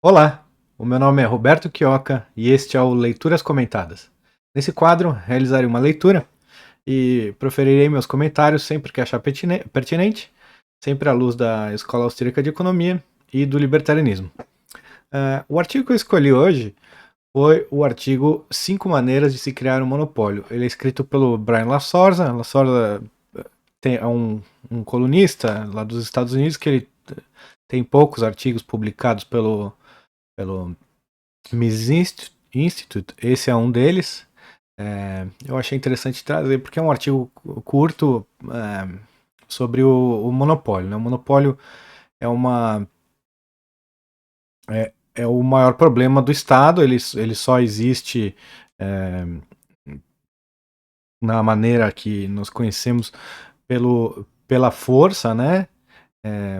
Olá, o meu nome é Roberto Quioca e este é o Leituras Comentadas. Nesse quadro, realizarei uma leitura e proferirei meus comentários sempre que achar pertinente, sempre à luz da Escola Austríaca de Economia e do libertarianismo. O artigo que eu escolhi hoje foi o artigo 5 maneiras de se criar um monopólio. Ele é escrito pelo Brian LaSorza. LaSorza é um colunista lá dos Estados Unidos que ele tem poucos artigos publicados pelo Mises Institute, esse é um deles. Eu achei interessante trazer, porque é um artigo curto sobre o monopólio. Né? O monopólio é é o maior problema do Estado, ele só existe é, na maneira que nós conhecemos pela força, né?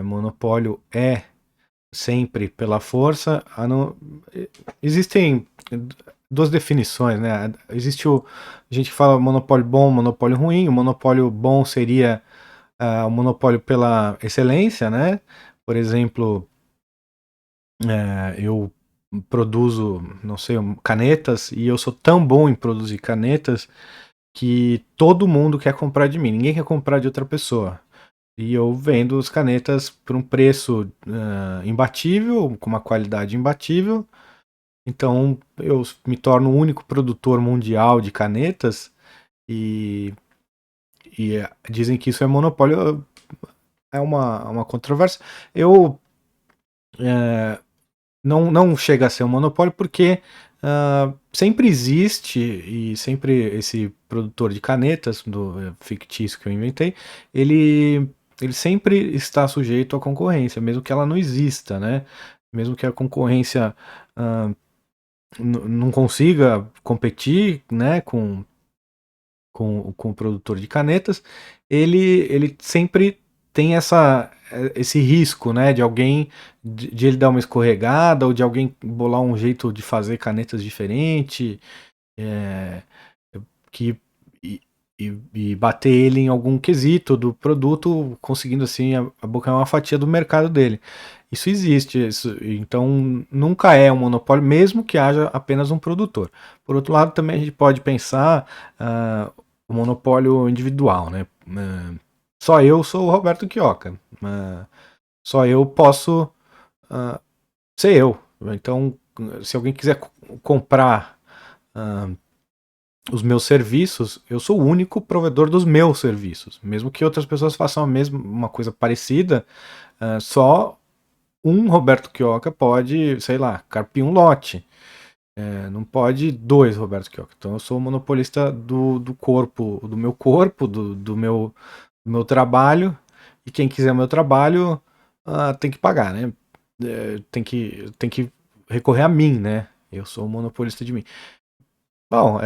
Monopólio é sempre pela força. Existem duas definições, né? A gente fala monopólio bom, monopólio ruim. O monopólio bom seria o monopólio pela excelência, né? Por exemplo, eu produzo, não sei, canetas e eu sou tão bom em produzir canetas que todo mundo quer comprar de mim. Ninguém quer comprar de outra pessoa. E eu vendo as canetas por um preço imbatível, com uma qualidade imbatível. Então eu me torno o único produtor mundial de canetas e, e dizem que isso é monopólio. É uma controvérsia. Eu não chega a ser um monopólio porque sempre existe e sempre esse produtor de canetas do fictício que eu inventei, ele sempre está sujeito à concorrência, mesmo que ela não exista, né? Mesmo que a concorrência não consiga competir, né, com o produtor de canetas, ele sempre tem esse risco, né, de alguém, de ele dar uma escorregada, ou de alguém bolar um jeito de fazer canetas diferente, é, que e, e bater ele em algum quesito do produto, conseguindo assim abocanhar uma fatia do mercado dele. Isso existe, então nunca é um monopólio, mesmo que haja apenas um produtor. Por outro lado, também a gente pode pensar o monopólio individual, né? Só eu sou o Roberto Quioca, só eu posso ser eu. Então, se alguém quiser comprar os meus serviços, eu sou o único provedor dos meus serviços. Mesmo que outras pessoas façam uma coisa parecida, só um Roberto Quioca pode, sei lá, carpir um lote. Não pode dois Roberto Quioca. Então eu sou o monopolista do corpo, do meu trabalho. E quem quiser meu trabalho tem que pagar, né? Tem que recorrer a mim, né? Eu sou o monopolista de mim. Bom,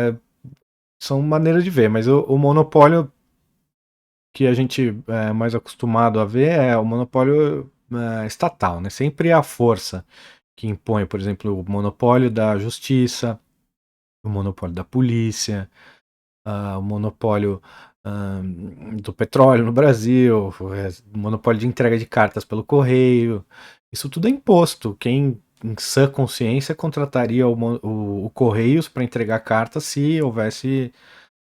são maneiras de ver, mas o monopólio que a gente é mais acostumado a ver é o monopólio estatal, né? Sempre é a força que impõe, por exemplo, o monopólio da justiça, o monopólio da polícia, o monopólio do petróleo no Brasil, o monopólio de entrega de cartas pelo correio. Isso tudo é imposto. Quem em sã consciência contrataria o Correios para entregar cartas se houvesse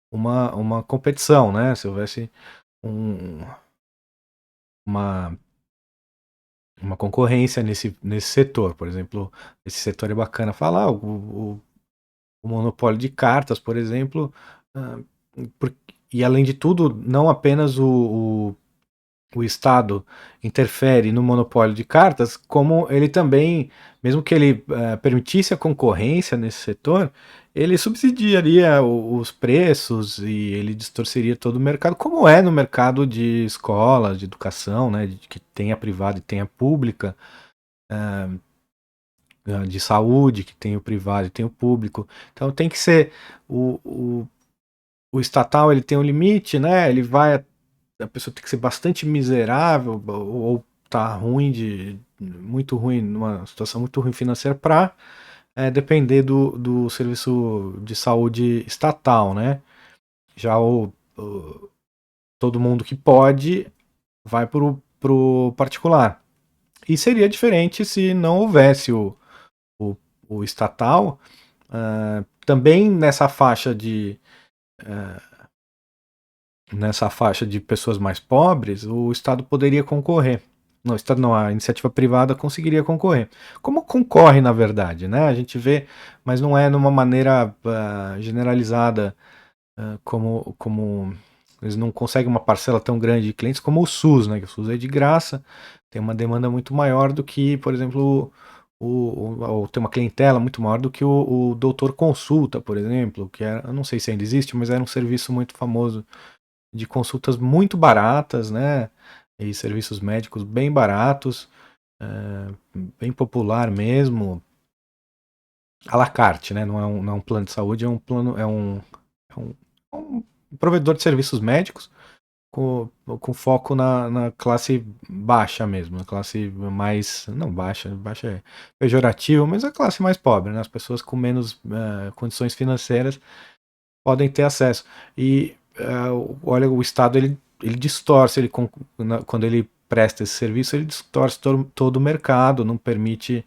uma competição, né? Se houvesse um, uma, uma concorrência nesse setor. Por exemplo, esse setor é bacana falar, o monopólio de cartas, por exemplo, ah, e além de tudo, não apenas o Estado interfere no monopólio de cartas, como ele também, mesmo que ele permitisse a concorrência nesse setor, ele subsidiaria os preços e ele distorceria todo o mercado, como é no mercado de escolas, de educação, né, que tem a privada e tem a pública, de saúde, que tem o privado e tem o público. Então tem que ser o estatal, ele tem um limite, né? A pessoa tem que ser bastante miserável ou tá ruim muito ruim, numa situação muito ruim financeira para depender do serviço de saúde estatal, né? Já todo mundo que pode vai pro particular. E seria diferente se não houvesse o estatal, também nessa faixa de pessoas mais pobres, o Estado poderia concorrer. Não, o Estado não, a iniciativa privada conseguiria concorrer. Como concorre, na verdade, né? A gente vê, mas não é numa maneira generalizada, como eles não conseguem uma parcela tão grande de clientes como o SUS, né? Que o SUS é de graça, tem uma demanda muito maior do que, por exemplo, ou tem uma clientela muito maior do que o doutor consulta, por exemplo, que era, eu não sei se ainda existe, mas era um serviço muito famoso de consultas muito baratas, né? E serviços médicos bem baratos, é, bem popular mesmo, à la carte, né? Não é um plano de saúde, é um, um provedor de serviços médicos com foco na classe baixa mesmo, na classe mais, não baixa, baixa é pejorativo, mas a classe mais pobre, né? As pessoas com menos condições financeiras podem ter acesso. E olha, o Estado ele distorce, quando ele presta esse serviço, ele distorce todo o mercado, não permite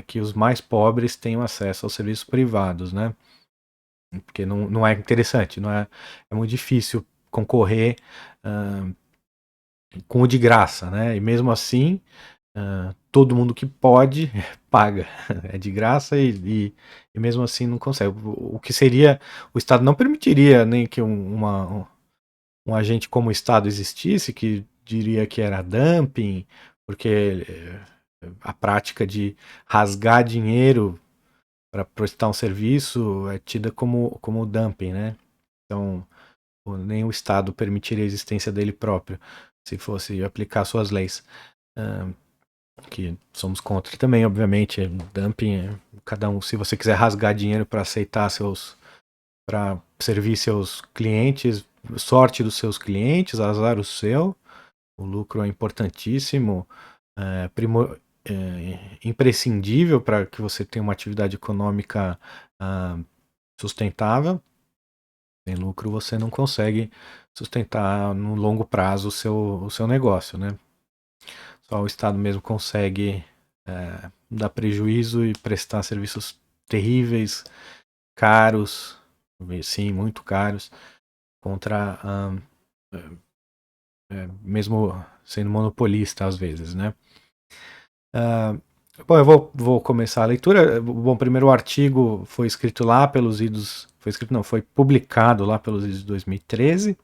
que os mais pobres tenham acesso aos serviços privados, né? Porque não é interessante, é muito difícil concorrer uh, com o de graça, né? E mesmo assim, todo mundo que pode paga. É de graça e mesmo assim não consegue. O que seria. O Estado não permitiria nem que um agente como o Estado existisse, que diria que era dumping, porque a prática de rasgar dinheiro para prestar um serviço é tida como dumping, né? Então, nem o Estado permitiria a existência dele próprio, se fosse aplicar suas leis. Uh, que somos contra também, obviamente. Dumping, cada um, se você quiser rasgar dinheiro para aceitar para servir seus clientes, sorte dos seus clientes, azar o seu. O lucro é importantíssimo, é, imprescindível para que você tenha uma atividade econômica sustentável. Sem lucro você não consegue sustentar no longo prazo o seu negócio, né? Só o Estado mesmo consegue dar prejuízo e prestar serviços terríveis, caros, sim, muito caros, contra mesmo sendo monopolista às vezes, né? Bom, eu vou começar a leitura. Bom, primeiro o artigo foi escrito lá pelos idos, foi escrito não, foi publicado lá pelos idos de 2013,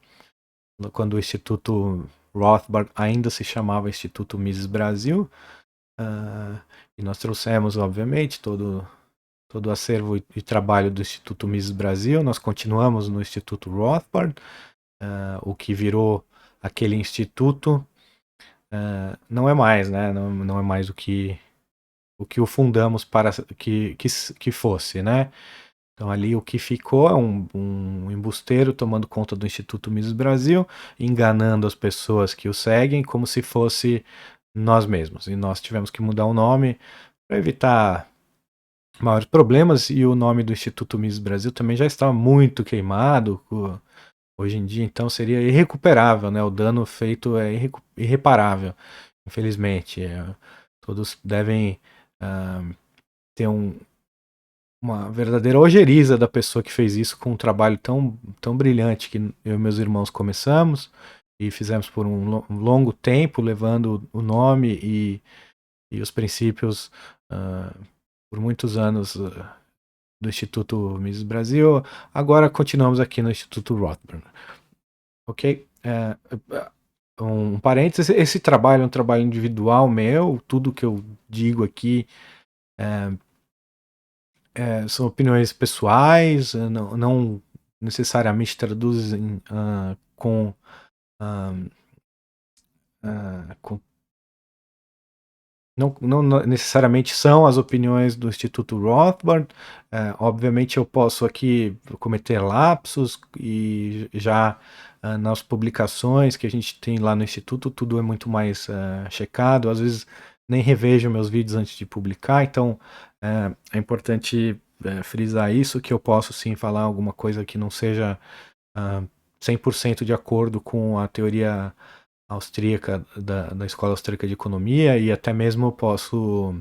quando o Instituto Rothbard ainda se chamava Instituto Mises Brasil. E nós trouxemos, obviamente, todo o acervo e trabalho do Instituto Mises Brasil. Nós continuamos no Instituto Rothbard, o que virou aquele instituto não é mais, né? Não é mais o que o fundamos para que fosse, né? Então ali o que ficou é um embusteiro tomando conta do Instituto Mises Brasil, enganando as pessoas que o seguem como se fosse nós mesmos. E nós tivemos que mudar o nome para evitar maiores problemas, e o nome do Instituto Mises Brasil também já estava muito queimado. Hoje em dia, então, seria irrecuperável, né? O dano feito é irreparável, infelizmente. Todos devem ter uma verdadeira ojeriza da pessoa que fez isso com um trabalho tão brilhante que eu e meus irmãos começamos e fizemos por um longo tempo, levando o nome e os princípios por muitos anos do Instituto Mises Brasil. Agora continuamos aqui no Instituto Rothbard. Ok? Um parênteses, esse trabalho é um trabalho individual meu, tudo que eu digo aqui são opiniões pessoais, não necessariamente traduzem com não necessariamente são as opiniões do Instituto Rothbard. Obviamente eu posso aqui cometer lapsos e já nas publicações que a gente tem lá no Instituto tudo é muito mais checado. Às vezes nem revejo meus vídeos antes de publicar, então é importante frisar isso, que eu posso sim falar alguma coisa que não seja 100% de acordo com a teoria austríaca da Escola Austríaca de Economia, e até mesmo posso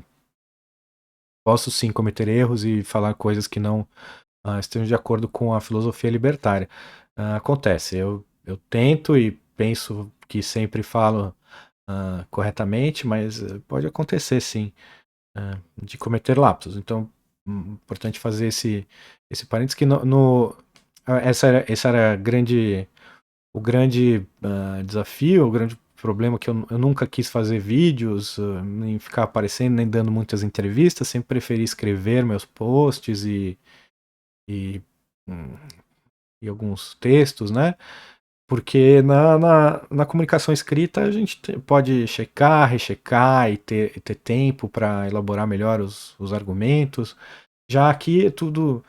posso sim cometer erros e falar coisas que não estejam de acordo com a filosofia libertária. Acontece, eu tento e penso que sempre falo corretamente, mas pode acontecer sim, de cometer lapsos. Então, importante fazer esse parênteses que essa era o grande desafio, o grande problema que eu nunca quis fazer vídeos, nem ficar aparecendo, nem dando muitas entrevistas, sempre preferi escrever meus posts e, hum, e alguns textos, né? Porque na comunicação escrita a gente pode checar, rechecar e ter tempo para elaborar melhor os argumentos. Já aqui é tudo,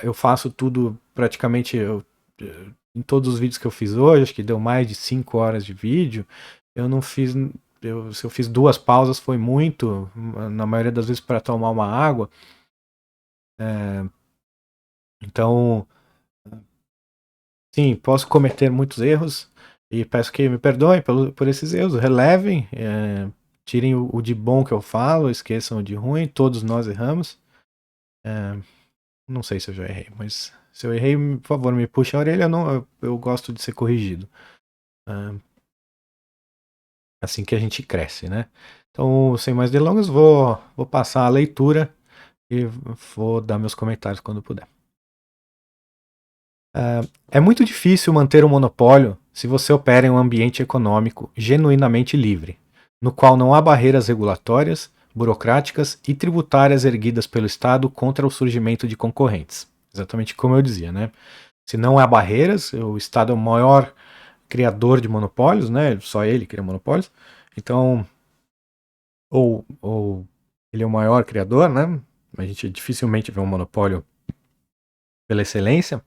eu faço tudo praticamente em todos os vídeos que eu fiz hoje, acho que deu mais de 5 horas de vídeo. Eu não fiz. Se eu fiz 2 pausas foi muito, na maioria das vezes para tomar uma água. Então, sim, posso cometer muitos erros e peço que me perdoem por esses erros, relevem, tirem o de bom que eu falo, esqueçam o de ruim, todos nós erramos. Não sei se eu já errei, mas se eu errei, por favor, me puxe a orelha, eu gosto de ser corrigido. Assim que a gente cresce, né? Então, sem mais delongas, vou passar a leitura e vou dar meus comentários quando puder. É muito difícil manter um monopólio se você opera em um ambiente econômico genuinamente livre, no qual não há barreiras regulatórias, burocráticas e tributárias erguidas pelo Estado contra o surgimento de concorrentes. Exatamente como eu dizia, né? Se não há barreiras, o Estado é o maior criador de monopólios, né? Só ele cria monopólios. Então, ou ele é o maior criador, né? A gente dificilmente vê um monopólio pela excelência.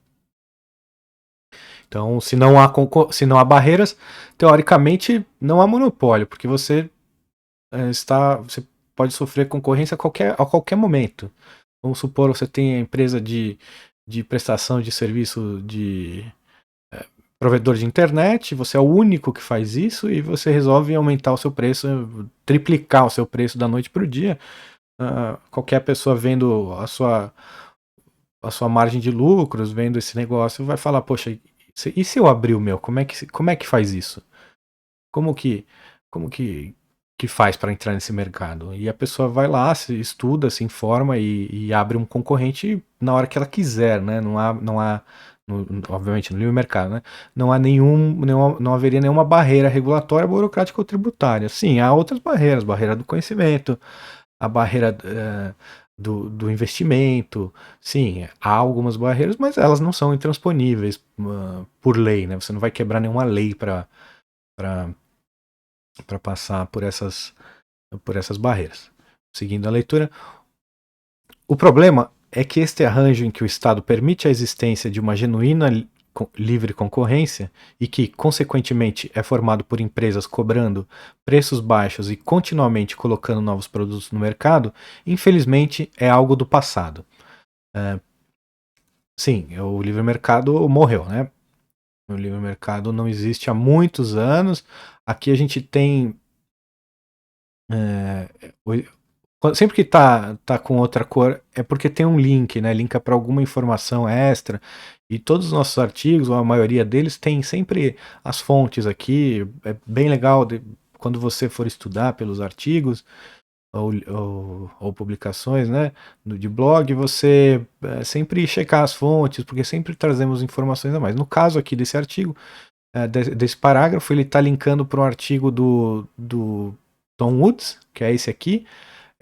Então, se não há barreiras, teoricamente não há monopólio, porque você você pode sofrer concorrência a qualquer momento. Vamos supor, você tem a empresa de prestação de serviço de provedor de internet, você é o único que faz isso e você resolve aumentar o seu preço, triplicar o seu preço da noite para o dia. Qualquer pessoa vendo a sua margem de lucros, vendo esse negócio, vai falar, poxa, e se eu abrir o meu? Como é que faz isso? Como que, como que faz para entrar nesse mercado? E a pessoa vai lá, se estuda, se informa e abre um concorrente na hora que ela quiser, né? Não há obviamente no livre mercado, né? Não haveria nenhuma barreira regulatória, burocrática ou tributária. Sim, há outras barreiras, barreira do conhecimento, a barreira do investimento. Sim, há algumas barreiras, mas elas não são intransponíveis por lei, né? Você não vai quebrar nenhuma lei para passar por essas barreiras. Seguindo a leitura, o problema é que este arranjo em que o Estado permite a existência de uma genuína livre concorrência e que, consequentemente, é formado por empresas cobrando preços baixos e continuamente colocando novos produtos no mercado, infelizmente é algo do passado. Sim, o livre mercado morreu, né? O livre mercado não existe há muitos anos. Aqui a gente tem sempre que tá com outra cor é porque tem um link, né? Linka para alguma informação extra. E todos os nossos artigos, ou a maioria deles, tem sempre as fontes aqui. É bem legal quando você for estudar pelos artigos ou publicações, né? De blog, você sempre checar as fontes, porque sempre trazemos informações a mais. No caso aqui desse artigo, desse parágrafo, ele está linkando para um artigo do Tom Woods, que é esse aqui.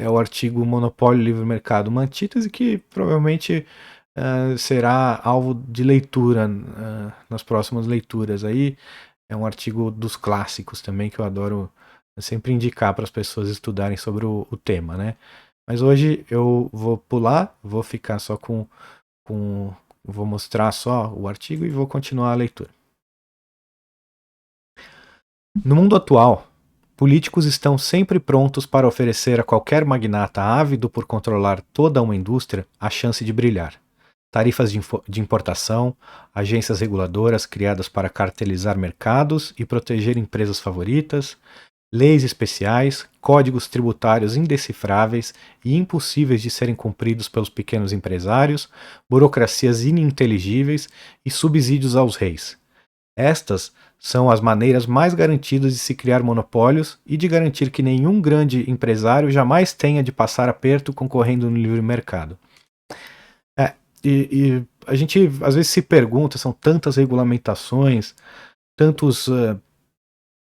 É o artigo Monopólio Livre Mercado, uma antítese que provavelmente será alvo de leitura nas próximas leituras. Aí é um artigo dos clássicos também que eu adoro sempre indicar para as pessoas estudarem sobre o tema, né? Mas hoje eu vou pular, vou ficar só vou mostrar só o artigo e vou continuar a leitura. No mundo atual, políticos estão sempre prontos para oferecer a qualquer magnata ávido por controlar toda uma indústria a chance de brilhar. Tarifas de importação, agências reguladoras criadas para cartelizar mercados e proteger empresas favoritas, leis especiais, códigos tributários indecifráveis e impossíveis de serem cumpridos pelos pequenos empresários, burocracias ininteligíveis e subsídios aos reis. Estas são as maneiras mais garantidas de se criar monopólios e de garantir que nenhum grande empresário jamais tenha de passar aperto concorrendo no livre mercado. E a gente às vezes se pergunta, são tantas regulamentações, tantos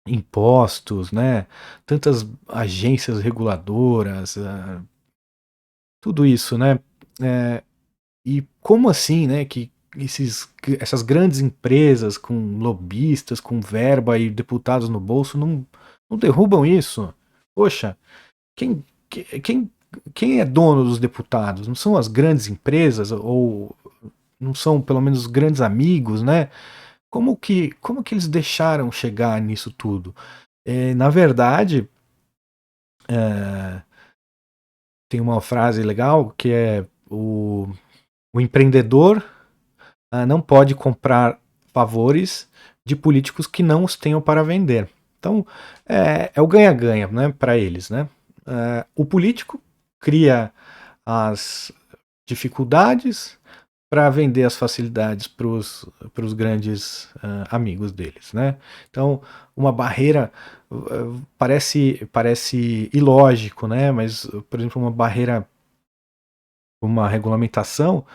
impostos, né? Tantas agências reguladoras, tudo isso, né? E como assim, né? Que essas grandes empresas com lobistas, com verba e deputados no bolso não derrubam isso? Poxa, quem, quem, quem é dono dos deputados? Não são as grandes empresas ou não são pelo menos os grandes amigos, né? Como que eles deixaram chegar nisso tudo? Na verdade, tem uma frase legal que é o empreendedor não pode comprar favores de políticos que não os tenham para vender. Então, é o ganha-ganha, né, para eles. Né? O político cria as dificuldades para vender as facilidades para os grandes amigos deles. Né? Então, uma barreira parece ilógico, né? Mas, por exemplo, uma barreira, uma regulamentação,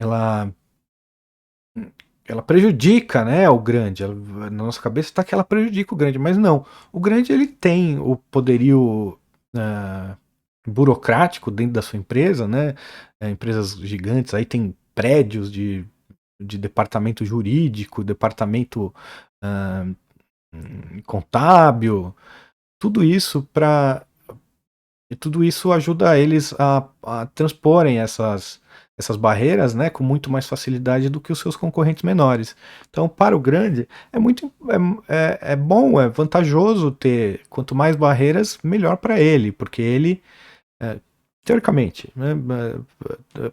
ela prejudica, né, o grande. Na nossa cabeça está que ela prejudica o grande, mas não. O grande ele tem o poderio burocrático dentro da sua empresa, né? Empresas gigantes aí tem prédios de departamento jurídico, departamento contábil, tudo isso tudo isso ajuda eles a transporem essas barreiras, né, com muito mais facilidade do que os seus concorrentes menores. Então, para o grande, é bom, é vantajoso ter quanto mais barreiras, melhor para ele, porque ele, teoricamente, né,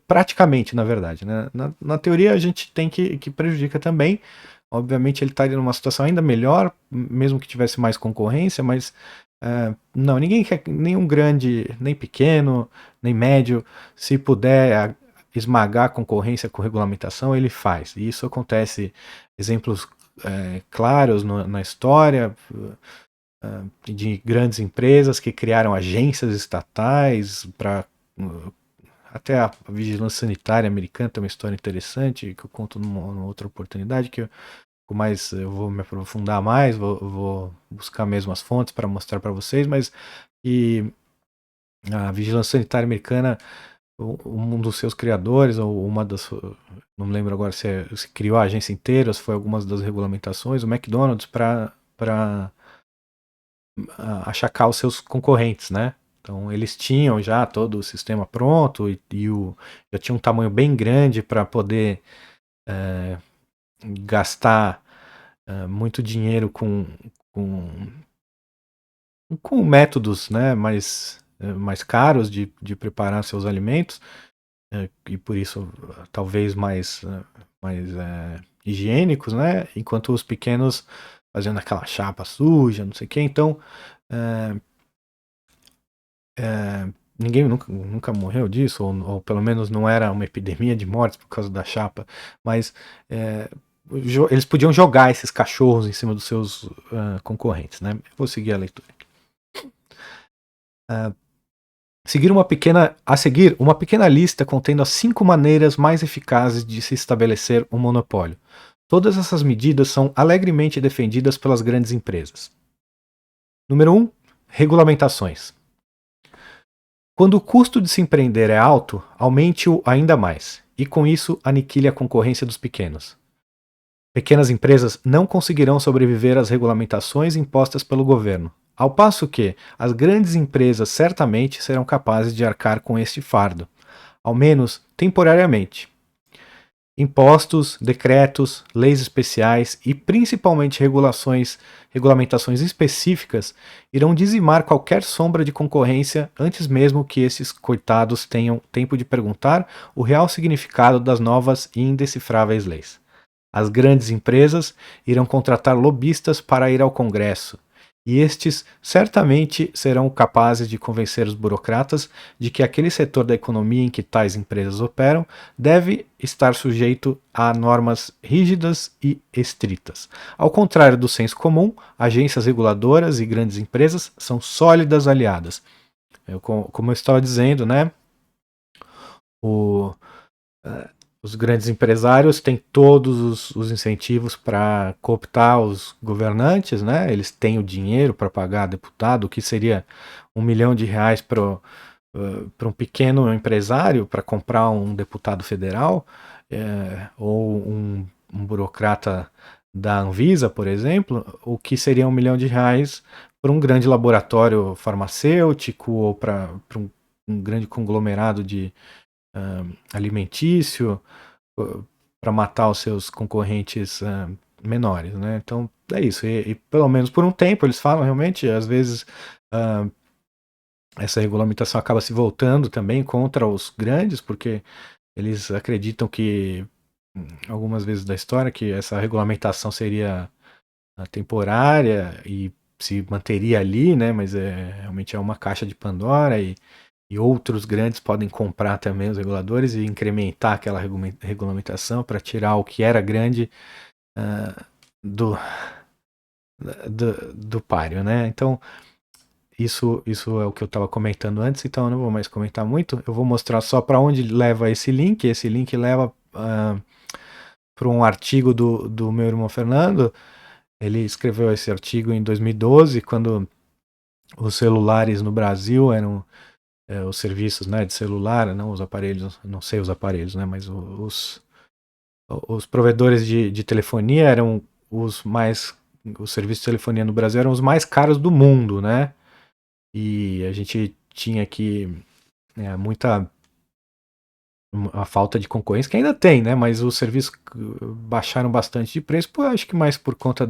praticamente, na verdade, né, na teoria a gente tem que prejudica também. Obviamente ele estaria numa situação ainda melhor, mesmo que tivesse mais concorrência, mas não, ninguém quer, nenhum grande, nem pequeno, nem médio, se puder esmagar a concorrência com regulamentação, ele faz. E isso acontece, exemplos claros na história de grandes empresas que criaram agências estatais para até a vigilância sanitária americana tem uma história interessante que eu conto numa outra oportunidade que eu vou me aprofundar mais, vou buscar mesmo as fontes para mostrar para vocês, mas e a vigilância sanitária americana, um dos seus criadores, ou uma das, não me lembro agora se criou a agência inteira, se foi algumas das regulamentações, o McDonald's para achacar os seus concorrentes, né? Então eles tinham já todo o sistema pronto já tinha um tamanho bem grande para poder gastar muito dinheiro com métodos, né, mais caros de preparar seus alimentos, e por isso talvez mais higiênicos, né, enquanto os pequenos fazendo aquela chapa suja, não sei o que. Então ninguém nunca morreu disso, ou pelo menos não era uma epidemia de mortes por causa da chapa, mas eles podiam jogar esses cachorros em cima dos seus concorrentes, né? Vou seguir a leitura. A seguir, uma pequena lista contendo as 5 maneiras mais eficazes de se estabelecer um monopólio. Todas essas medidas são alegremente defendidas pelas grandes empresas. Número 1. Regulamentações. Quando o custo de se empreender é alto, aumente-o ainda mais, e com isso aniquile a concorrência dos pequenos. Pequenas empresas não conseguirão sobreviver às regulamentações impostas pelo governo, ao passo que as grandes empresas certamente serão capazes de arcar com este fardo, ao menos temporariamente. Impostos, decretos, leis especiais e principalmente regulamentações específicas irão dizimar qualquer sombra de concorrência antes mesmo que esses coitados tenham tempo de perguntar o real significado das novas e indecifráveis leis. As grandes empresas irão contratar lobistas para ir ao Congresso, e estes certamente serão capazes de convencer os burocratas de que aquele setor da economia em que tais empresas operam deve estar sujeito a normas rígidas e estritas. Ao contrário do senso comum, agências reguladoras e grandes empresas são sólidas aliadas. Como eu estava dizendo, né, o, os grandes empresários têm todos os incentivos para cooptar os governantes, né? Eles têm o dinheiro para pagar deputado, o que seria R$ 1 milhão para um pequeno empresário para comprar um deputado federal, ou um burocrata da Anvisa, por exemplo, o que seria R$ 1 milhão para um grande laboratório farmacêutico ou para um grande conglomerado de alimentício, para matar os seus concorrentes menores, né? Então é isso. E pelo menos por um tempo eles falam realmente, às vezes essa regulamentação acaba se voltando também contra os grandes, porque eles acreditam que algumas vezes da história que essa regulamentação seria temporária e se manteria ali, né? Mas realmente é uma caixa de Pandora e outros grandes podem comprar também os reguladores e incrementar aquela regulamentação para tirar o que era grande do, do páreo, né? Então, isso é o que eu estava comentando antes, então eu não vou mais comentar muito. Eu vou mostrar só para onde leva esse link. Esse link leva para um artigo do meu irmão Fernando. Ele escreveu esse artigo em 2012, quando os celulares no Brasil eram os serviços, né, de celular, não os aparelhos, não sei os aparelhos, né, mas os provedores de telefonia eram os serviços de telefonia no Brasil eram os mais caros do mundo, né? E a gente tinha aqui muita a falta de concorrência, que ainda tem, né? Mas os serviços baixaram bastante de preço, acho que mais por conta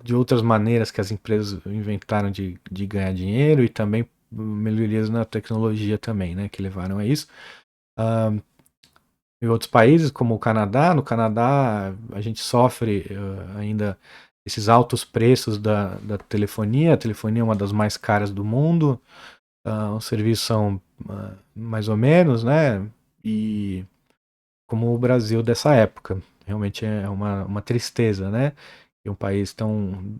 de outras maneiras que as empresas inventaram de ganhar dinheiro e também melhorias na tecnologia também, né? Que levaram a isso. Em outros países, como o Canadá, no Canadá a gente sofre ainda esses altos preços da telefonia. A telefonia é uma das mais caras do mundo. Os serviços são mais ou menos, né? E como o Brasil dessa época. Realmente é uma tristeza, né? Que um país tão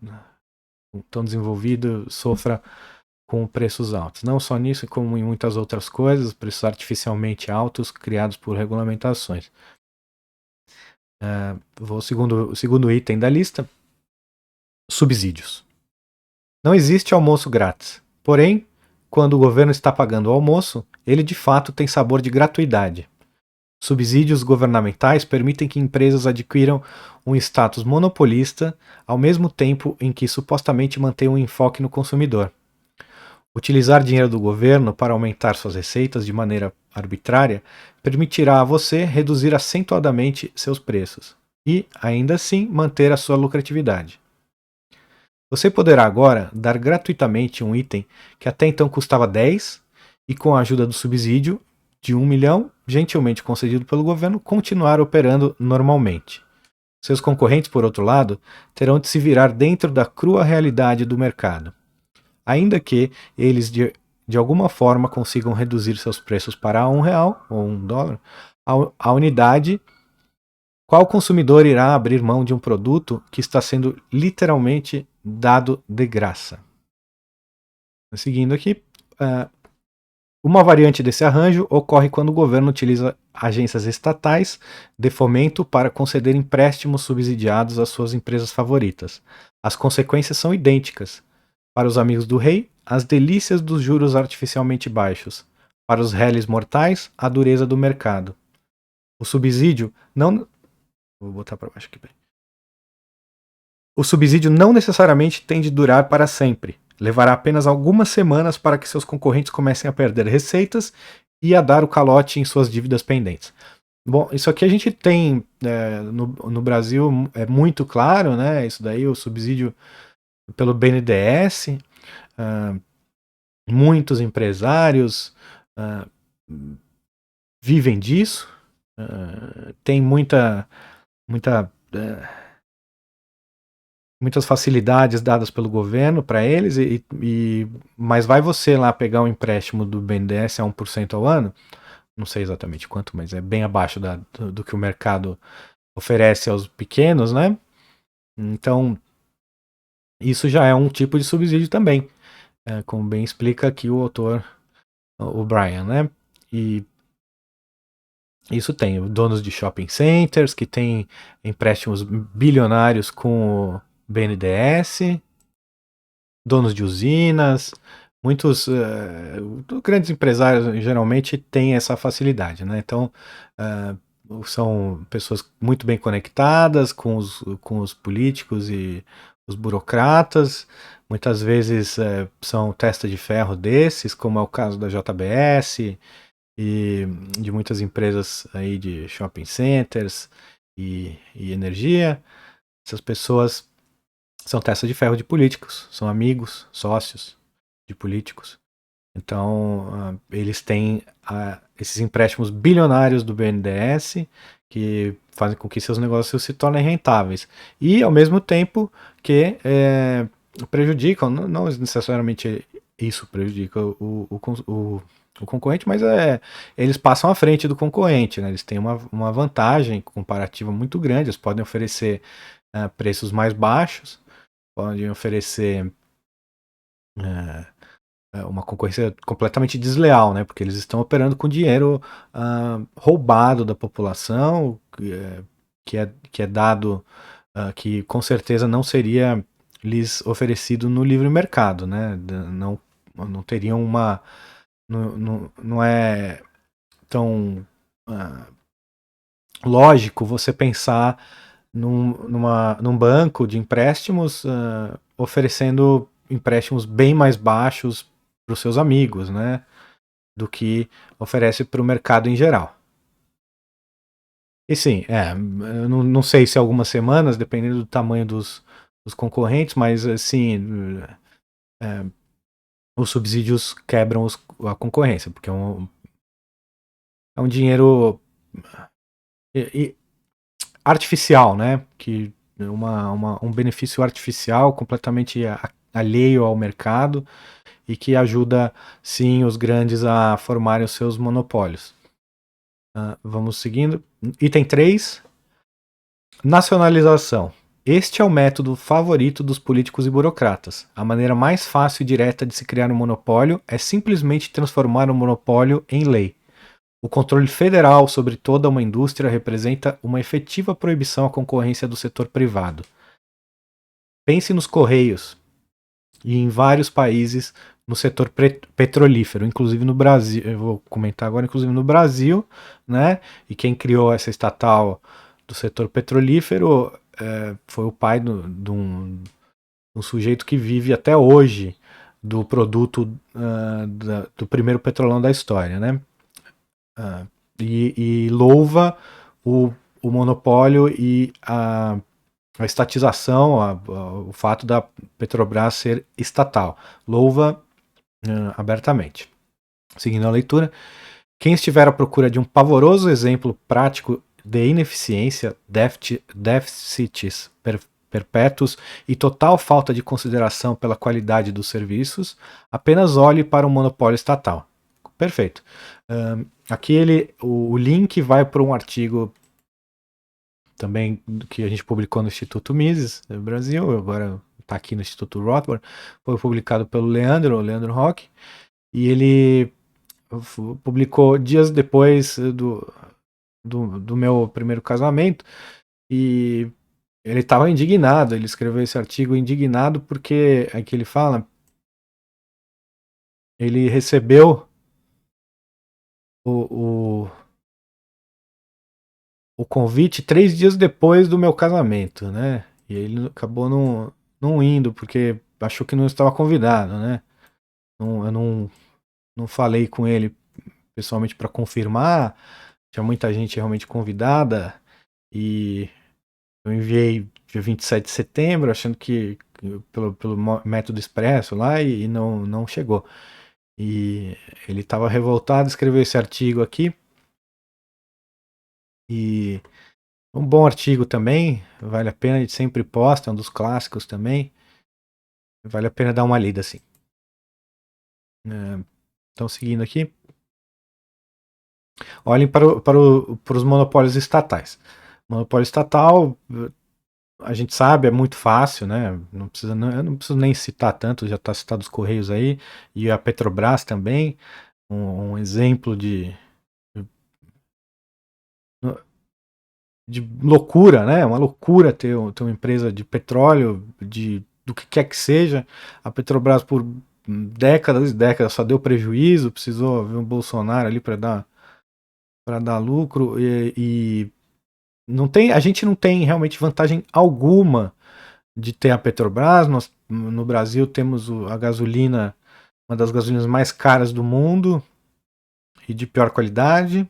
desenvolvido sofra com preços altos. Não só nisso, como em muitas outras coisas, preços artificialmente altos criados por regulamentações. Vou o segundo item da lista: subsídios. Não existe almoço grátis. Porém, quando o governo está pagando o almoço, ele de fato tem sabor de gratuidade. Subsídios governamentais permitem que empresas adquiram um status monopolista ao mesmo tempo em que supostamente mantêm um enfoque no consumidor. Utilizar dinheiro do governo para aumentar suas receitas de maneira arbitrária permitirá a você reduzir acentuadamente seus preços e, ainda assim, manter a sua lucratividade. Você poderá agora dar gratuitamente um item que até então custava 10 e, com a ajuda do subsídio de 1 milhão, gentilmente concedido pelo governo, continuar operando normalmente. Seus concorrentes, por outro lado, terão de se virar dentro da crua realidade do mercado. Ainda que eles de alguma forma consigam reduzir seus preços para R$ 1 ou $1 a unidade, qual consumidor irá abrir mão de um produto que está sendo literalmente dado de graça? Seguindo aqui, uma variante desse arranjo ocorre quando o governo utiliza agências estatais de fomento para conceder empréstimos subsidiados às suas empresas favoritas. As consequências são idênticas. Para os amigos do rei, as delícias dos juros artificialmente baixos. Para os réis mortais, a dureza do mercado. O subsídio não. Vou botar para baixo aqui. O subsídio não necessariamente tem de durar para sempre. Levará apenas algumas semanas para que seus concorrentes comecem a perder receitas e a dar o calote em suas dívidas pendentes. Bom, isso aqui a gente tem no Brasil, é muito claro, né? Isso daí, o subsídio pelo BNDES. Muitos empresários vivem disso. Tem muita muitas facilidades dadas pelo governo para eles, mas vai você lá pegar um empréstimo do BNDES a 1% ao ano, não sei exatamente quanto, mas é bem abaixo do que o mercado oferece aos pequenos, né? Então, isso já é um tipo de subsídio também, como bem explica aqui o autor, o Brian, né? E isso tem donos de shopping centers que têm empréstimos bilionários com o BNDES, donos de usinas, muitos grandes empresários geralmente têm essa facilidade, né? Então, são pessoas muito bem conectadas com os políticos e os burocratas, muitas vezes são testa de ferro desses, como é o caso da JBS e de muitas empresas aí de shopping centers e energia. Essas pessoas são testa de ferro de políticos, são amigos, sócios de políticos. Então, eles têm esses empréstimos bilionários do BNDES que fazem com que seus negócios se tornem rentáveis. E, ao mesmo tempo, que prejudicam, não necessariamente isso prejudica o concorrente, mas eles passam à frente do concorrente. Né? Eles têm uma vantagem comparativa muito grande, eles podem oferecer preços mais baixos, podem oferecer uma concorrência completamente desleal, né? Porque eles estão operando com dinheiro roubado da população, que é dado, que com certeza não seria lhes oferecido no livre mercado, né? Não teriam uma. Não é tão lógico você pensar num banco de empréstimos oferecendo empréstimos bem mais baixos para os seus amigos, né, do que oferece para o mercado em geral. E sim, eu não sei se algumas semanas, dependendo do tamanho dos concorrentes, mas assim, os subsídios quebram a concorrência, porque é um dinheiro artificial, né, que um benefício artificial completamente alheio ao mercado e que ajuda, sim, os grandes a formarem os seus monopólios. Vamos seguindo. Item 3. Nacionalização. Este é o método favorito dos políticos e burocratas. A maneira mais fácil e direta de se criar um monopólio é simplesmente transformar um monopólio em lei. O controle federal sobre toda uma indústria representa uma efetiva proibição à concorrência do setor privado. Pense nos Correios e em vários países no setor petrolífero, inclusive no Brasil. Eu vou comentar agora, inclusive no Brasil, né? E quem criou essa estatal do setor petrolífero foi o pai de um sujeito que vive até hoje do produto do primeiro petrolão da história, né? E louva o monopólio e a estatização, o fato da Petrobras ser estatal. Louva abertamente. Seguindo a leitura, quem estiver à procura de um pavoroso exemplo prático de ineficiência, déficits perpétuos e total falta de consideração pela qualidade dos serviços, apenas olhe para o monopólio estatal. Perfeito. Aqui o link vai para um artigo também que a gente publicou no Instituto Mises do Brasil, agora está aqui no Instituto Rothbard, foi publicado pelo Leandro Roque, e ele publicou dias depois do meu primeiro casamento, e ele estava indignado, ele escreveu esse artigo indignado porque, aqui ele fala, ele recebeu o convite 3 dias depois do meu casamento, né? E ele acabou não indo, porque achou que não estava convidado, né? Eu não falei com ele pessoalmente para confirmar, tinha muita gente realmente convidada, e eu enviei dia 27 de setembro, achando que pelo método expresso lá, e não chegou. E ele estava revoltado, escreveu esse artigo aqui, e Um bom artigo também, vale a pena, a gente sempre posta, é um dos clássicos também. Vale a pena dar uma lida, assim. Então, seguindo aqui. Olhem para os monopólios estatais. Monopólio estatal, a gente sabe, é muito fácil, né? Eu não preciso nem citar tanto, já está citado os Correios aí, e a Petrobras também, um exemplo de loucura, né? Uma loucura ter uma empresa de petróleo, do que quer que seja. A Petrobras por décadas e décadas só deu prejuízo, precisou ver o Bolsonaro ali para dar lucro e não tem, a gente não tem realmente vantagem alguma de ter a Petrobras. Nós no Brasil temos a gasolina, uma das gasolinas mais caras do mundo e de pior qualidade.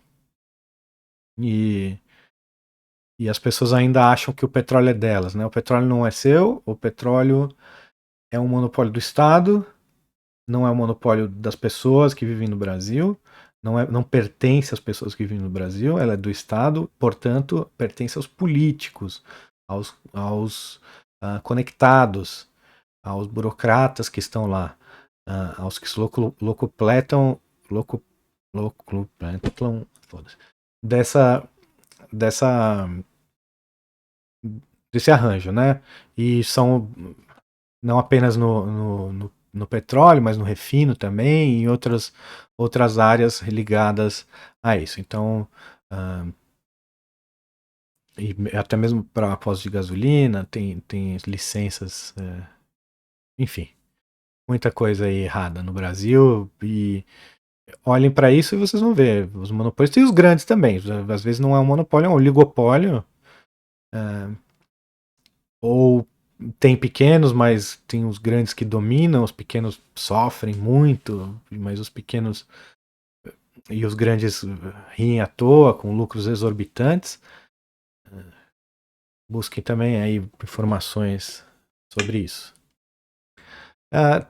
E, e as pessoas ainda acham que o petróleo é delas, né? O petróleo não é seu, o petróleo é um monopólio do Estado, não é um monopólio das pessoas que vivem no Brasil, não pertence às pessoas que vivem no Brasil, ela é do Estado, portanto, pertence aos políticos, aos conectados, aos burocratas que estão lá, aos que se locupletam, locupletam, dessa, dessa, desse arranjo, né? E são não apenas no petróleo, mas no refino também, e em outras áreas ligadas a isso. Então, e até mesmo para postos de gasolina, tem licenças, enfim, muita coisa aí errada no Brasil. E olhem para isso e vocês vão ver os monopólios. E os grandes também, às vezes não é um monopólio, é um oligopólio, ou tem pequenos, mas tem os grandes que dominam, os pequenos sofrem muito, mas os pequenos e os grandes riem à toa, com lucros exorbitantes. Busquem também aí informações sobre isso.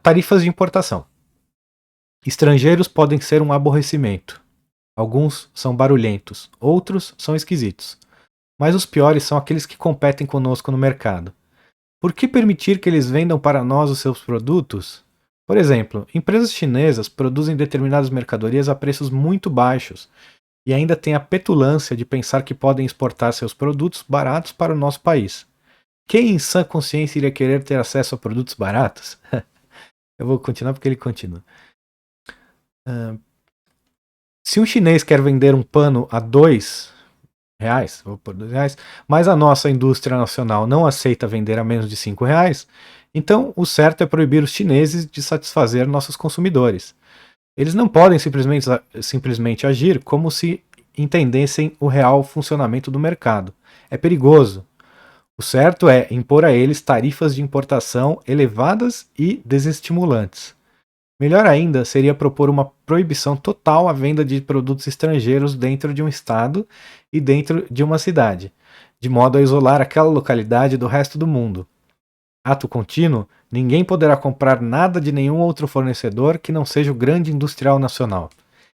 Tarifas de importação. Estrangeiros podem ser um aborrecimento. Alguns são barulhentos, outros são esquisitos. Mas os piores são aqueles que competem conosco no mercado. Por que permitir que eles vendam para nós os seus produtos? Por exemplo, empresas chinesas produzem determinadas mercadorias a preços muito baixos e ainda têm a petulância de pensar que podem exportar seus produtos baratos para o nosso país. Quem em sã consciência iria querer ter acesso a produtos baratos? Eu vou continuar porque ele continua. Se um chinês quer vender um pano a R$ 2, vou por R$ 2, mas a nossa indústria nacional não aceita vender a menos de R$ 5, então o certo é proibir os chineses de satisfazer nossos consumidores. Eles não podem simplesmente agir como se entendessem o real funcionamento do mercado. É perigoso. O certo é impor a eles tarifas de importação elevadas e desestimulantes. Melhor ainda seria propor uma proibição total à venda de produtos estrangeiros dentro de um estado e dentro de uma cidade, de modo a isolar aquela localidade do resto do mundo. Ato contínuo, ninguém poderá comprar nada de nenhum outro fornecedor que não seja o grande industrial nacional.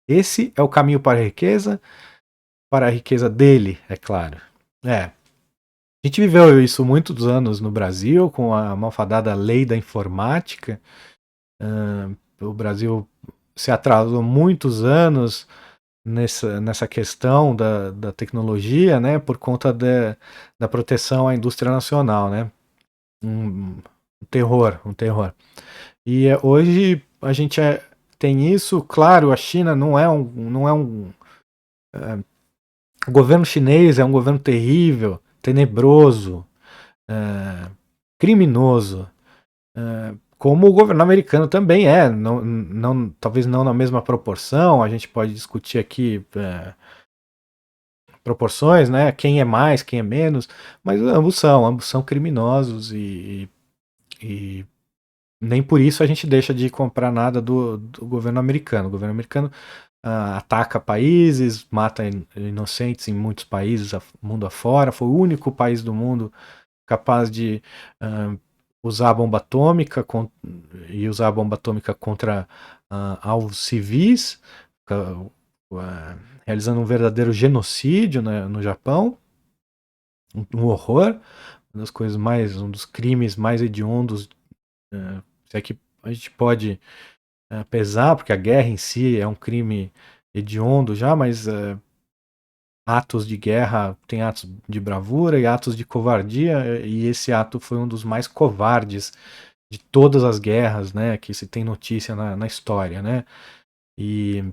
Esse é o caminho para a riqueza dele, é claro. A gente viveu isso muitos anos no Brasil, com a malfadada lei da informática. O Brasil se atrasou muitos anos nessa questão da tecnologia, né, por conta da proteção à indústria nacional, né? Um terror, um terror. E hoje a gente tem isso, claro, a China não é um o governo chinês é um governo terrível, tenebroso, criminoso, como o governo americano também é, talvez não na mesma proporção, a gente pode discutir aqui proporções, né? Quem é mais, quem é menos, mas ambos são criminosos e nem por isso a gente deixa de comprar nada do governo americano. O governo americano ataca países, mata inocentes em muitos países, mundo afora. Foi o único país do mundo capaz de usar a bomba atômica e usar a bomba atômica contra alvos civis, realizando um verdadeiro genocídio, né, no Japão. um horror, um dos crimes mais hediondos, se é que a gente pode pesar, porque a guerra em si é um crime hediondo já, mas atos de guerra tem atos de bravura e atos de covardia, e esse ato foi um dos mais covardes de todas as guerras, né, que se tem notícia na história, né, e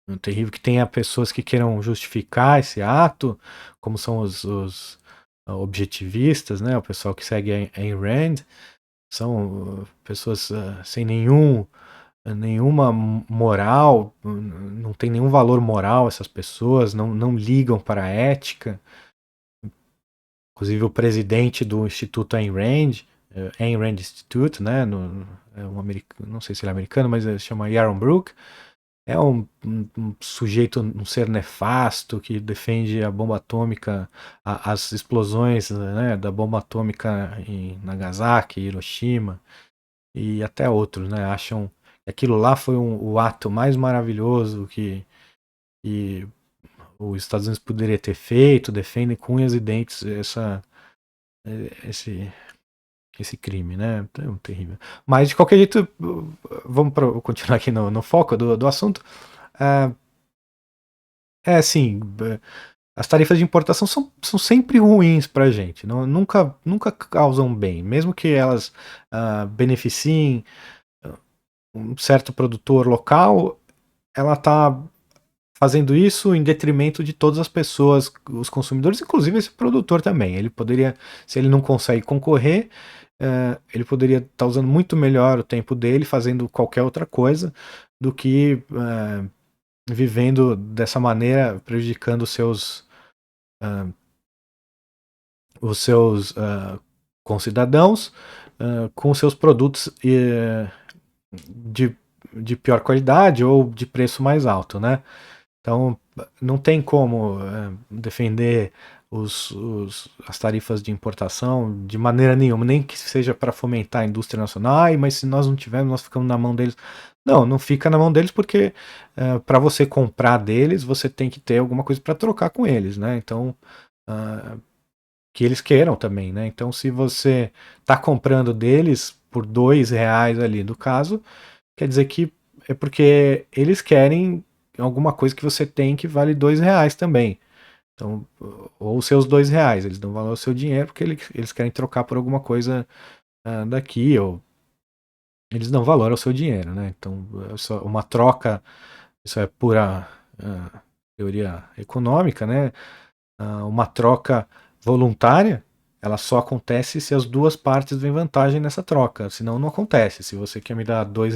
é terrível que tenha pessoas que queiram justificar esse ato, como são os objetivistas, né, o pessoal que segue a Ayn Rand, são pessoas sem nenhuma moral, não tem nenhum valor moral essas pessoas, não ligam para a ética. Inclusive o presidente do Instituto Ayn Rand, Ayn Rand Institute, né, é um americano, não sei se ele é americano, mas ele se chama Yaron Brook, é um sujeito, um ser nefasto que defende a bomba atômica, as explosões, né, da bomba atômica em Nagasaki, Hiroshima e até outros, né, acham que aquilo lá foi o ato mais maravilhoso que os Estados Unidos poderia ter feito, defendem com unhas e dentes esse, esse crime, né? É um terrível. Mas de qualquer jeito, vamos continuar aqui no foco do assunto. Assim, as tarifas de importação são sempre ruins para a gente, nunca causam bem, mesmo que elas beneficiem um certo produtor local, ela está fazendo isso em detrimento de todas as pessoas, os consumidores, inclusive esse produtor também. Ele poderia, se ele não consegue concorrer, ele poderia estar usando muito melhor o tempo dele fazendo qualquer outra coisa do que vivendo dessa maneira, prejudicando os seus concidadãos com seus produtos de, de pior qualidade ou de preço mais alto, né? Então, não tem como defender as tarifas de importação de maneira nenhuma, nem que seja para fomentar a indústria nacional. Ai, mas se nós não tivermos, nós ficamos na mão deles. Não fica na mão deles porque para você comprar deles, você tem que ter alguma coisa para trocar com eles, né? Então, que eles queiram também, né? Então, se você está comprando deles por R$ 2 ali, no caso, quer dizer que é porque eles querem alguma coisa que você tem que vale R$ 2 também. Então, ou os seus R$ 2, eles dão valor ao seu dinheiro porque eles querem trocar por alguma coisa daqui, ou eles dão valor ao seu dinheiro, né? Então, uma troca, isso é pura teoria econômica, né? Uma troca voluntária, ela só acontece se as duas partes vêm vantagem nessa troca, senão não acontece. Se você quer me dar R$ 2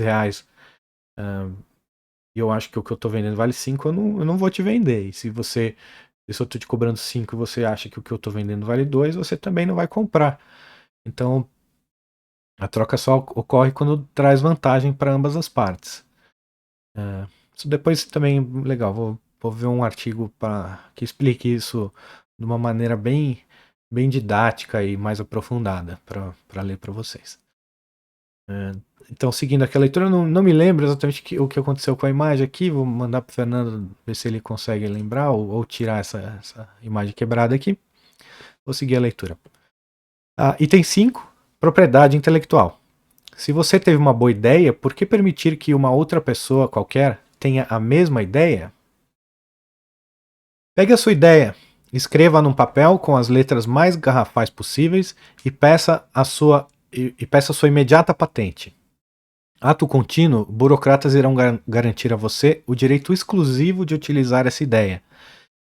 e eu acho que o que eu tô vendendo vale 5, eu não vou te vender. E se eu tô te cobrando 5 e você acha que o que eu tô vendendo vale 2, você também não vai comprar. Então, a troca só ocorre quando traz vantagem para ambas as partes. Isso depois também, legal, vou ver um artigo que explique isso de uma maneira bem didática e mais aprofundada para ler para vocês. Então, seguindo aqui a leitura, eu não me lembro exatamente o que aconteceu com a imagem aqui. Vou mandar para o Fernando ver se ele consegue lembrar ou tirar essa imagem quebrada aqui. Vou seguir a leitura. Item 5, propriedade intelectual. Se você teve uma boa ideia, por que permitir que uma outra pessoa qualquer tenha a mesma ideia? Pegue a sua ideia, escreva num papel com as letras mais garrafais possíveis e peça a sua imediata patente. Ato contínuo, burocratas irão garantir a você o direito exclusivo de utilizar essa ideia.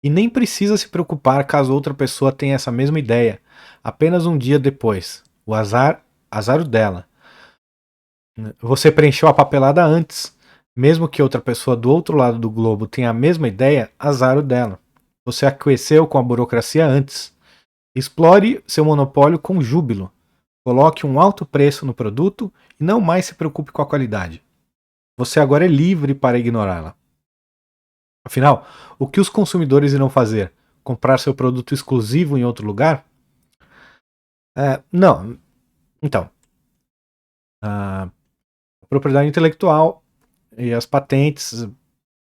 E nem precisa se preocupar caso outra pessoa tenha essa mesma ideia, apenas um dia depois. O azar o dela. Você preencheu a papelada antes. Mesmo que outra pessoa do outro lado do globo tenha a mesma ideia, azar o dela. Você aqueceu com a burocracia antes. Explore seu monopólio com júbilo. Coloque um alto preço no produto e não mais se preocupe com a qualidade. Você agora é livre para ignorá-la. Afinal, o que os consumidores irão fazer? Comprar seu produto exclusivo em outro lugar? Não. Então, a propriedade intelectual e as patentes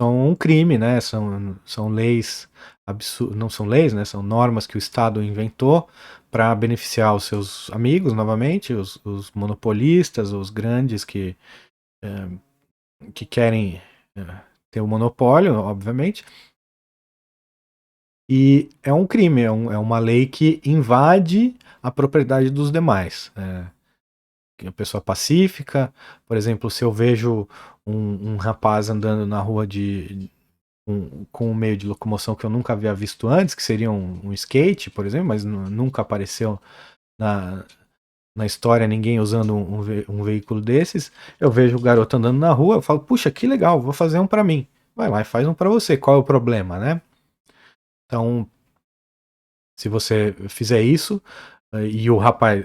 são um crime, né? São leis absurdas, não são leis, né? São normas que o Estado inventou para beneficiar os seus amigos, novamente, os monopolistas, os grandes que querem ter o monopólio, obviamente. E é um crime, é uma lei que invade a propriedade dos demais. A pessoa pacífica, por exemplo, se eu vejo um rapaz andando na rua com um meio de locomoção que eu nunca havia visto antes, que seria um skate, por exemplo, mas nunca apareceu na, na história ninguém usando um veículo desses, eu vejo o garoto andando na rua, eu falo, puxa, que legal, vou fazer um para mim. Vai lá e faz um para você, qual é o problema, né? Então, se você fizer isso, e o rapaz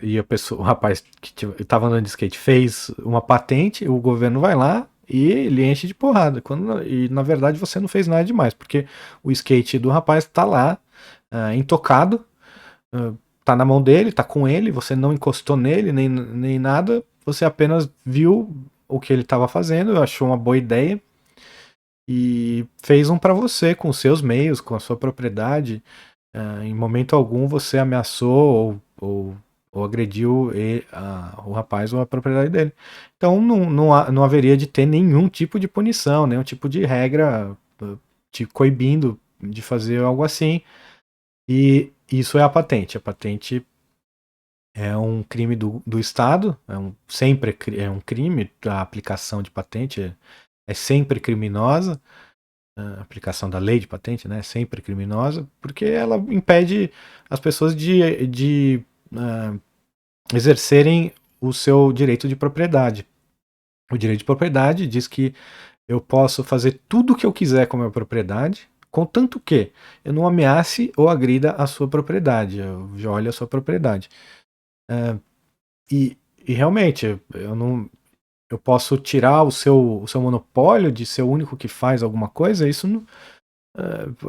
que estava andando de skate fez uma patente, o governo vai lá e ele enche de porrada. E na verdade você não fez nada demais, porque o skate do rapaz está lá, intocado, tá na mão dele, tá com ele, você não encostou nele nem nada, você apenas viu o que ele estava fazendo, achou uma boa ideia e fez um para você com os seus meios, com a sua propriedade. Em momento algum você ameaçou ou agrediu o rapaz ou a propriedade dele. Então não haveria de ter nenhum tipo de punição, nenhum tipo de regra te coibindo de fazer algo assim. E isso é a patente. A patente é um crime do Estado, sempre é um crime, a aplicação de patente é sempre criminosa. A aplicação da lei de patente, né, é sempre criminosa, porque ela impede as pessoas de exercerem o seu direito de propriedade. O direito de propriedade diz que eu posso fazer tudo o que eu quiser com a minha propriedade, contanto que eu não ameace ou agrida a sua propriedade, eu viole a sua propriedade. E realmente, eu posso tirar o seu monopólio de ser o único que faz alguma coisa, isso não,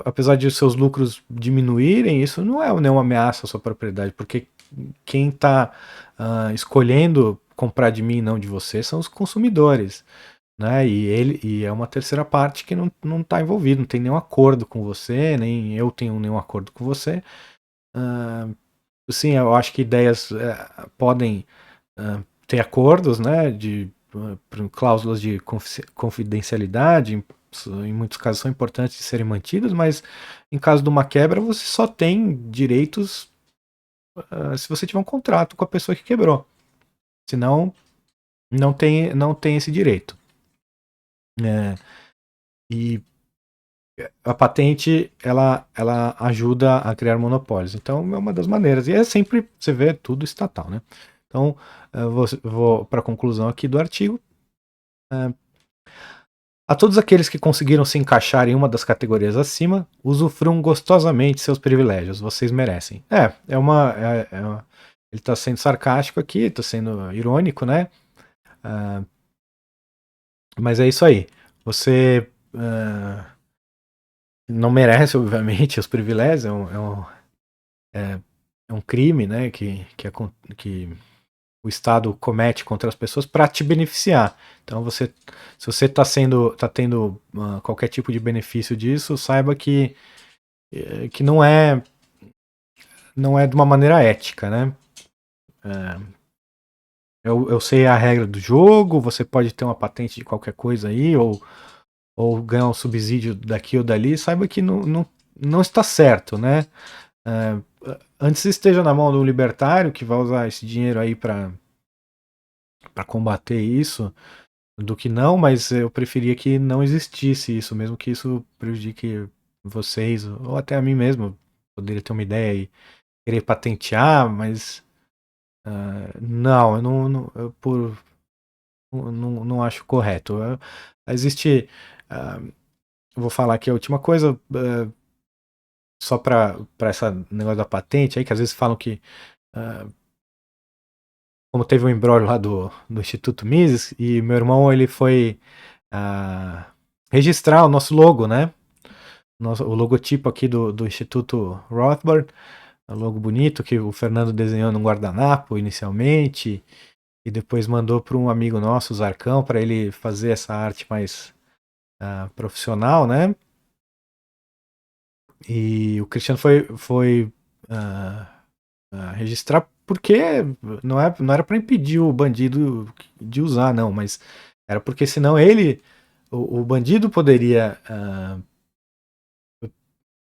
apesar de os seus lucros diminuírem, isso não é nenhuma ameaça à sua propriedade, porque quem está escolhendo comprar de mim e não de você são os consumidores, né? E é uma terceira parte que não está envolvido, não tem nenhum acordo com você, nem eu tenho nenhum acordo com você. Sim, eu acho que ideias podem ter acordos, né? De cláusulas de confidencialidade, em muitos casos são importantes de serem mantidas, mas em caso de uma quebra você só tem direitos se você tiver um contrato com a pessoa que quebrou. Senão, não tem esse direito. E a patente, ela ajuda a criar monopólios. Então, é uma das maneiras. E é sempre, você vê, tudo estatal, né? Então, eu vou para a conclusão aqui do artigo. A todos aqueles que conseguiram se encaixar em uma das categorias acima, usufruam gostosamente seus privilégios. Vocês merecem. Ele está sendo sarcástico aqui, está sendo irônico, né? Mas é isso aí. Você não merece, obviamente, os privilégios. É um crime, né? Que o Estado comete contra as pessoas para te beneficiar. Então, se você está tendo qualquer tipo de benefício disso, saiba que não é de uma maneira ética, né? Eu sei a regra do jogo, você pode ter uma patente de qualquer coisa aí, ou ganhar um subsídio daqui ou dali, saiba que não está certo, né? Antes esteja na mão do libertário que vai usar esse dinheiro aí para combater isso, do que não, mas eu preferia que não existisse isso, mesmo que isso prejudique vocês, ou até a mim mesmo. Poderia ter uma ideia e querer patentear, mas não, eu não acho correto. Existe. Eu vou falar aqui a última coisa, só para esse negócio da patente aí, que às vezes falam que. Como teve um embrólio lá do Instituto Mises, e meu irmão ele foi registrar o nosso logo, né? O logotipo aqui do Instituto Rothbard, um logo bonito que o Fernando desenhou num guardanapo inicialmente, e depois mandou para um amigo nosso, o Zarcão, para ele fazer essa arte mais profissional, né? E o Cristiano foi registrar porque não era para impedir o bandido de usar, não, mas era porque senão o bandido poderia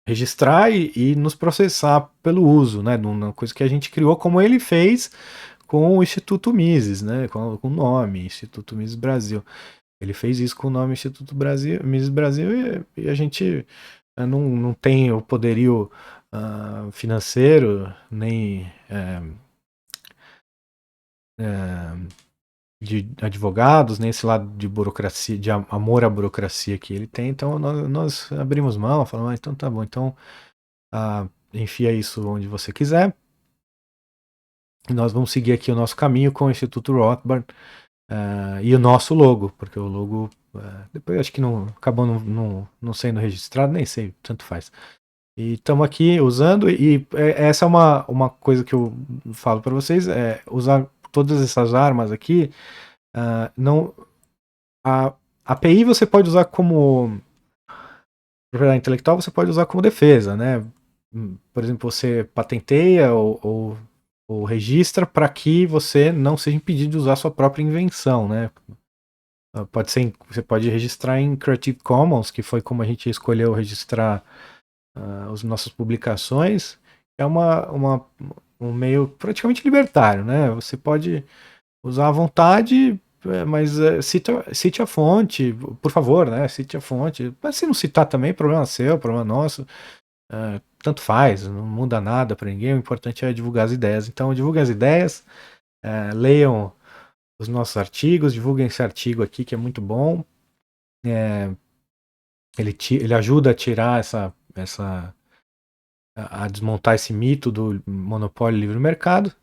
registrar e nos processar pelo uso, né? Uma coisa que a gente criou, como ele fez com o Instituto Mises, né? Com o nome Instituto Mises Brasil. Ele fez isso com o nome Instituto Mises Brasil e a gente não tem o poderio financeiro nem de advogados, nem esse lado de burocracia, de amor à burocracia que ele tem. Então nós abrimos mão, falamos, então tá bom, então enfia isso onde você quiser. E nós vamos seguir aqui o nosso caminho com o Instituto Rothbard e o nosso logo, porque o logo depois acho que acabou não sendo registrado, nem sei, tanto faz. E estamos aqui usando, e essa é uma coisa que eu falo para vocês, usar todas essas armas aqui, não, a API você pode usar como propriedade intelectual, você pode usar como defesa, né? Por exemplo, você patenteia ou registra para que você não seja impedido de usar sua própria invenção, né? Você pode registrar em Creative Commons, que foi como a gente escolheu registrar as nossas publicações, é um meio praticamente libertário, né? Você pode usar à vontade, mas cite a fonte, por favor, né? Cite a fonte. Mas se não citar também, problema seu, problema nosso. Tanto faz, não muda nada para ninguém, o importante é divulgar as ideias. Então, divulguem as ideias, leiam os nossos artigos, divulguem esse artigo aqui que é muito bom. Ele ajuda a tirar a desmontar esse mito do monopólio livre mercado.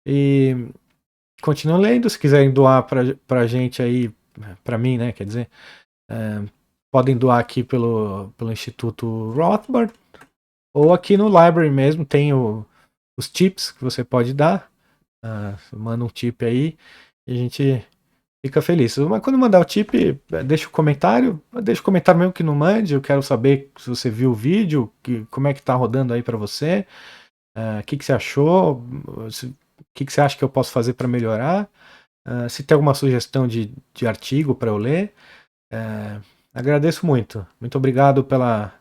E continuem lendo, se quiserem doar pra gente aí, pra mim, né, quer dizer, podem doar aqui pelo Instituto Rothbard, ou aqui no library mesmo, tem os tips que você pode dar, manda um tip aí, e a gente fica feliz. Mas quando mandar o tip, deixa o comentário mesmo que não mande, eu quero saber se você viu o vídeo, como é que tá rodando aí pra você, o que você achou, o que você acha que eu posso fazer para melhorar, se tem alguma sugestão de artigo para eu ler. Agradeço muito. Muito obrigado pela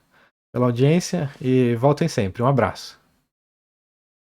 audiência e voltem sempre. Um abraço.